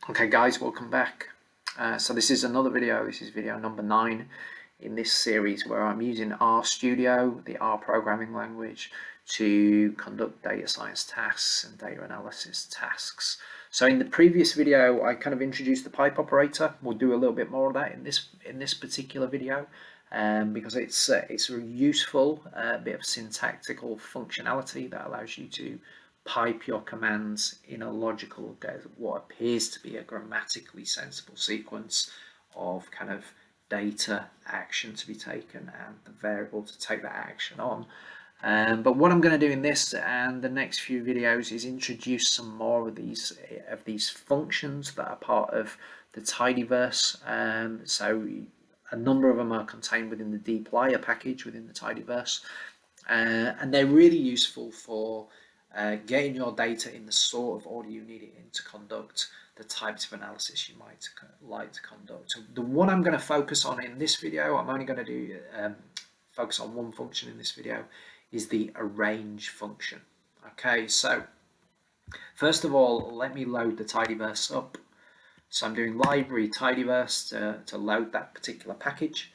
Okay guys, welcome back. So this is another video. This is video number 9 in this series where I'm using RStudio, the R programming language, to conduct data science tasks and data analysis tasks. So in the previous video I kind of introduced the pipe operator. We'll do a little bit more of that in this particular video because it's a useful bit of syntactical functionality that allows you to pipe your commands in a logical, what appears to be a grammatically sensible sequence of kind of data action to be taken and the variable to take that action on. But what I'm going to do in this and the next few videos is introduce some more of these functions that are part of the tidyverse. So a number of them are contained within the dplyr package within the tidyverse, and they're really useful for getting your data in the sort of order you need it in to conduct the types of analysis you might like to conduct. So the one I'm going to focus on in this video, I'm only going to do focus on one function in this video, is the arrange function. Okay, so first of all, let me load the tidyverse up. So I'm doing library tidyverse to load that particular package.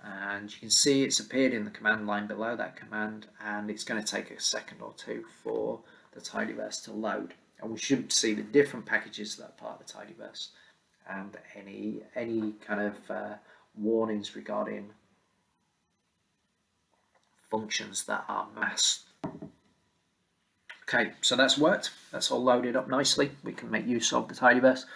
And you can see it's appeared in the command line below that command, and it's going to take a second or two for the tidyverse to load, and we should see the different packages that are part of the tidyverse and any kind of warnings regarding functions that are masked. Okay, so that's worked. That's all loaded up nicely. We can make use of the tidyverse.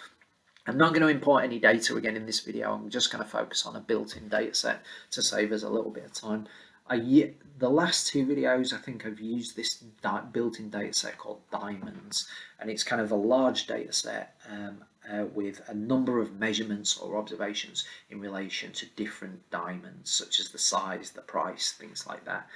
I'm not going to import any data again in this video. I'm just going to focus on a built-in data set to save us a little bit of time. The last two videos, I think I've used this built-in data set called diamonds, and it's kind of a large data set with a number of measurements or observations in relation to different diamonds, such as the size, the price, things like that.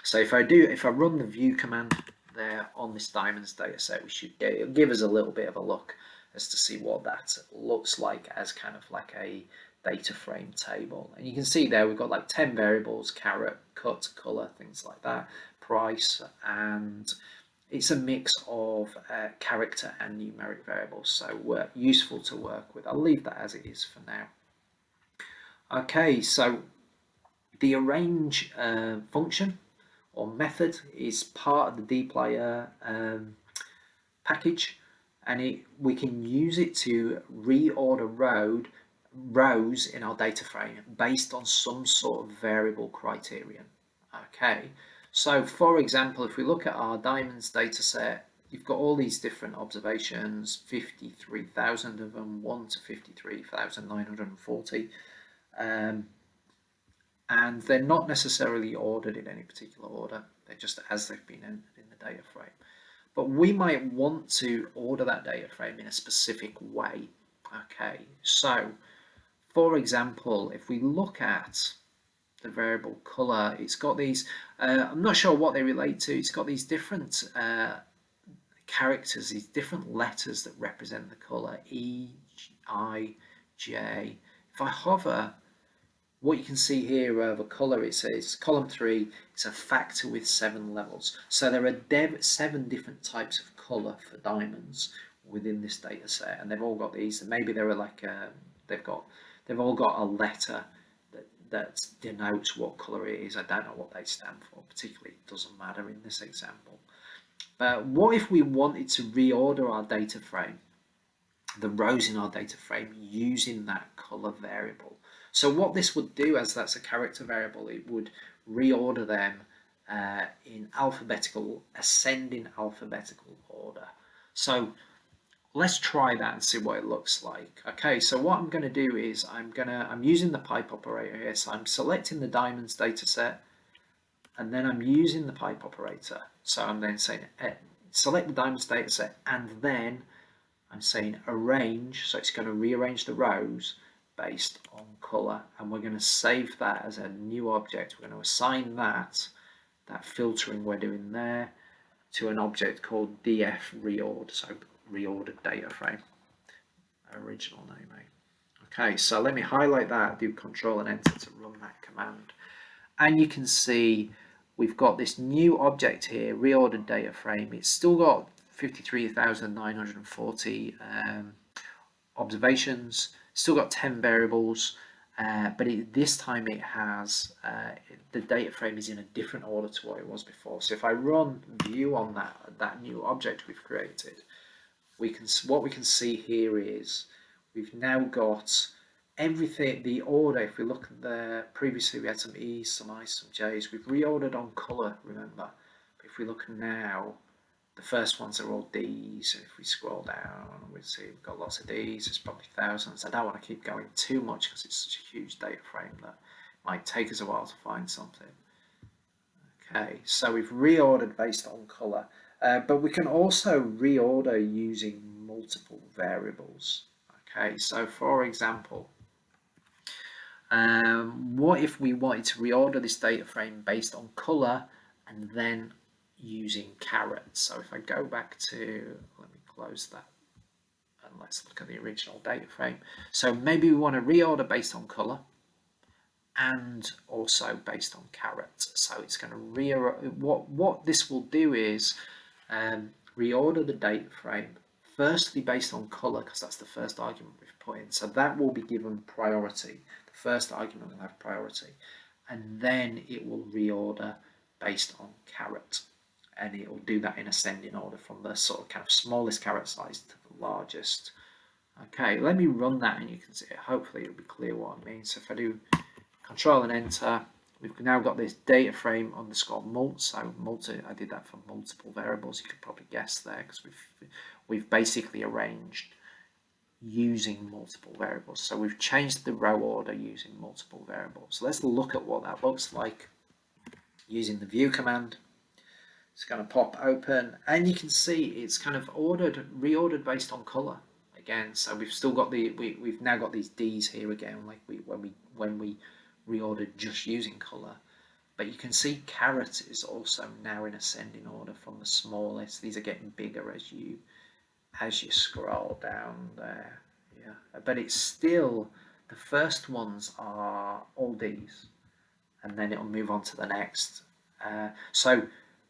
So if I run the view command there on this diamonds data set, it'll give us a little bit of a look as to see what that looks like as kind of like a data frame table. And you can see there we've got like 10 variables: carat, cut, color, things like that, price, and it's a mix of character and numeric variables, so useful to work with. I'll leave that as it is for now. Okay, so the arrange function or method is part of the dplyr package, and we can use it to reorder rows in our data frame based on some sort of variable criterion. Okay, so for example, if we look at our diamonds data set, you've got all these different observations, 53,000 of them, 1 to 53,940, and they're not necessarily ordered in any particular order. They're just as they've been entered in the data frame. But we might want to order that data frame in a specific way. Okay, so for example, if we look at the variable color, it's got these, I'm not sure what they relate to, it's got these different characters, these different letters that represent the color, E, I, J. If I hover, what you can see here over color, it says column 3, it's a factor with 7 levels. So there are 7 different types of color for diamonds within this data set, and they've all got these. And maybe they're like they've all got a letter that denotes what color it is. I don't know what they stand for particularly. It doesn't matter in this example. But what if we wanted to reorder our data frame, the rows in our data frame, using that color variable? So what this would do, as that's a character variable, it would reorder them in ascending alphabetical order. So let's try that and see what it looks like. Okay, so what I'm going to do is I'm using the pipe operator here. So I'm selecting the diamonds data set, and then I'm using the pipe operator. So I'm then saying select the diamonds data set, and then I'm saying arrange. So it's going to rearrange the rows based on color, and we're going to save that as a new object. We're going to assign that filtering we're doing there to an object called df reord, so reordered data frame, original name. Okay, so let me highlight that, do Control and Enter to run that command, and you can see we've got this new object here, reordered data frame. It's still got 53,940 observations. Still got 10 variables, but this time it has the data frame is in a different order to what it was before. So if I run view on that new object we've created, what we can see here is we've now got everything, the order. If we look at the previously we had some E's, some I's, some J's. We've reordered on color, remember. But if we look now, the first ones are all D's, and if we scroll down, we'll see we've got lots of D's. It's probably thousands. I don't want to keep going too much because it's such a huge data frame that it might take us a while to find something. Okay, so we've reordered based on color, but we can also reorder using multiple variables. Okay, so for example, what if we wanted to reorder this data frame based on color and then using caret? So if I go back to, let me close that and let's look at the original data frame. So maybe we want to reorder based on color and also based on caret. So it's going to what this will do is reorder the data frame firstly based on color, because that's the first argument we've put in. So that will be given priority. The first argument will have priority, and then it will reorder based on caret, and it will do that in ascending order from the sort of kind of smallest caret size to the largest. Okay, let me run that and you can see it. Hopefully it'll be clear what I mean. So if I do Control and Enter, we've now got this data frame underscore mult. So I did that for multiple variables. You could probably guess there because we've basically arranged using multiple variables. So we've changed the row order using multiple variables. So let's look at what that looks like using the view command. It's going to pop open, and you can see it's kind of reordered based on color again. So we've still got we've now got these D's here again, like when we reordered just using color. But you can see caret is also now in ascending order from the smallest. These are getting bigger as you scroll down there. Yeah, but it's still, the first ones are all D's, and then it'll move on to the next. So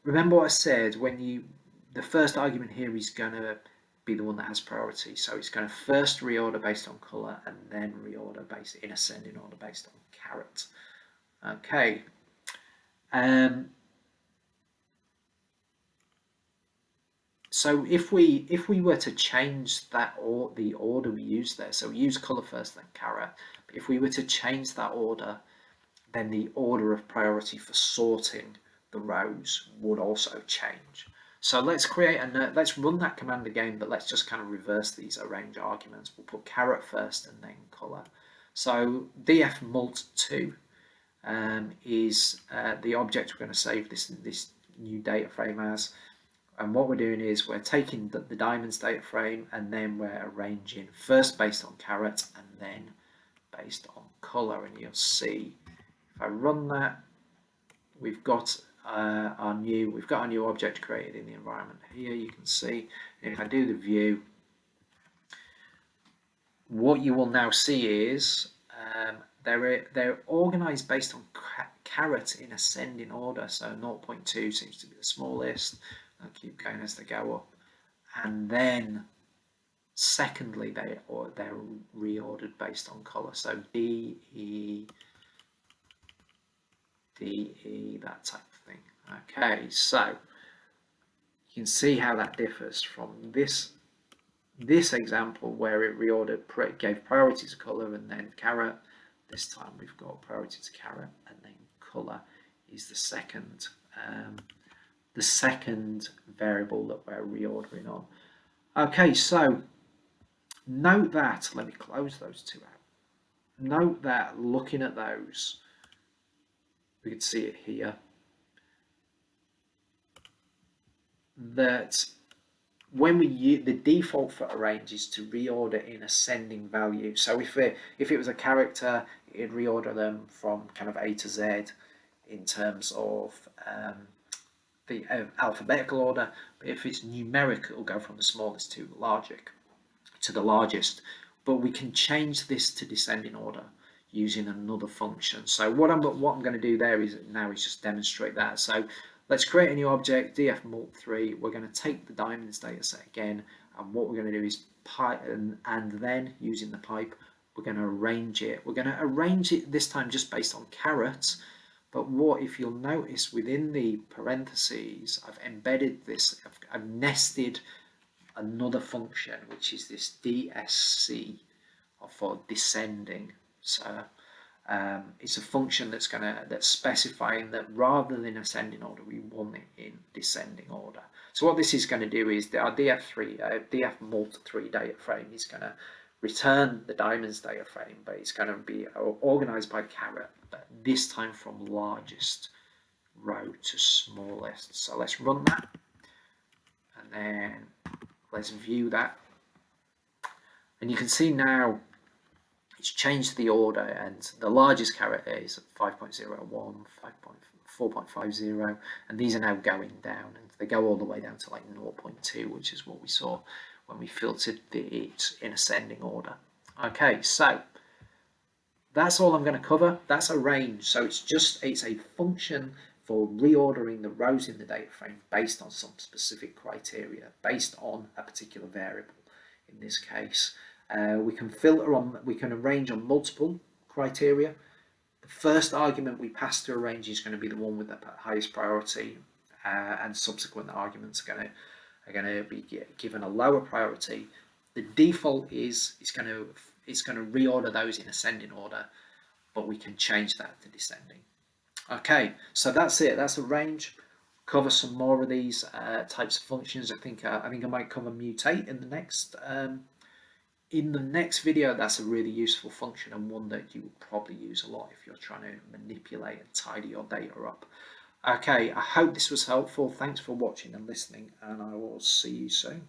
remember what I said, the first argument here is going to be the one that has priority. So it's going to first reorder based on color and then reorder based in ascending order based on caret. Okay. So if we were to change that, or the order we use there, so we use color first then caret, but if we were to change that order, then the order of priority for sorting the rows would also change. So let's let's run that command again, but let's just kind of reverse these arrange arguments. We'll put caret first and then color. So df mult2 is the object we're going to save this new data frame as. And what we're doing is we're taking the diamonds data frame, and then we're arranging first based on caret and then based on color. And you'll see if I run that, we've got our new object created in the environment here. You can see, and if I do the view, what you will now see is they're organized based on caret in ascending order. So 0.2 seems to be the smallest. I'll keep going as they go up, and then secondly they're reordered based on color. So D, E, that type of thing. Okay, so you can see how that differs from this example where it reordered, gave priority to color and then caret. This time we've got priority to caret and then color is the second variable that we're reordering on. Okay, so note that, let me close those two out. Note that looking at those, we can see it here, that when the default for arrange is to reorder in ascending value. So if it was a character, it'd reorder them from kind of A to Z in terms of the alphabetical order. But if it's numeric, it'll go from the smallest to the largest. But we can change this to descending order using another function. So what I'm going to do there is just demonstrate that. So Let's create a new object, df mult3. We're going to take the diamonds data set again, and what we're going to do is pipe, and then using the pipe, we're going to arrange it. We're going to arrange it this time just based on carrots. But what if you'll notice within the parentheses, I've embedded this, I've nested another function, which is this dsc for descending. So it's a function that's specifying that rather than ascending order, we want it in descending order. So what this is going to do is our df mult3 data frame is going to return the diamonds data frame, but it's going to be organized by caret, but this time from largest row to smallest. So let's run that, and then let's view that, and you can see now it's changed the order, and the largest caret is 5.01, 4.50, and these are now going down, and they go all the way down to like 0.2, which is what we saw when we filtered it in ascending order. Okay, so that's all I'm going to cover. That's a range, so it's a function for reordering the rows in the data frame based on some specific criteria, based on a particular variable. In this case, we can arrange on multiple criteria. The first argument we pass to arrange is going to be the one with the highest priority, and subsequent arguments are going to be given a lower priority. The default is it's going to reorder those in ascending order, but we can change that to descending. Okay, so that's it. That's a range. Cover some more of these types of functions. I think I might cover mutate in the next. In the next video. That's a really useful function, and one that you will probably use a lot if you're trying to manipulate and tidy your data up. Okay, I hope this was helpful. Thanks for watching and listening, and I will see you soon.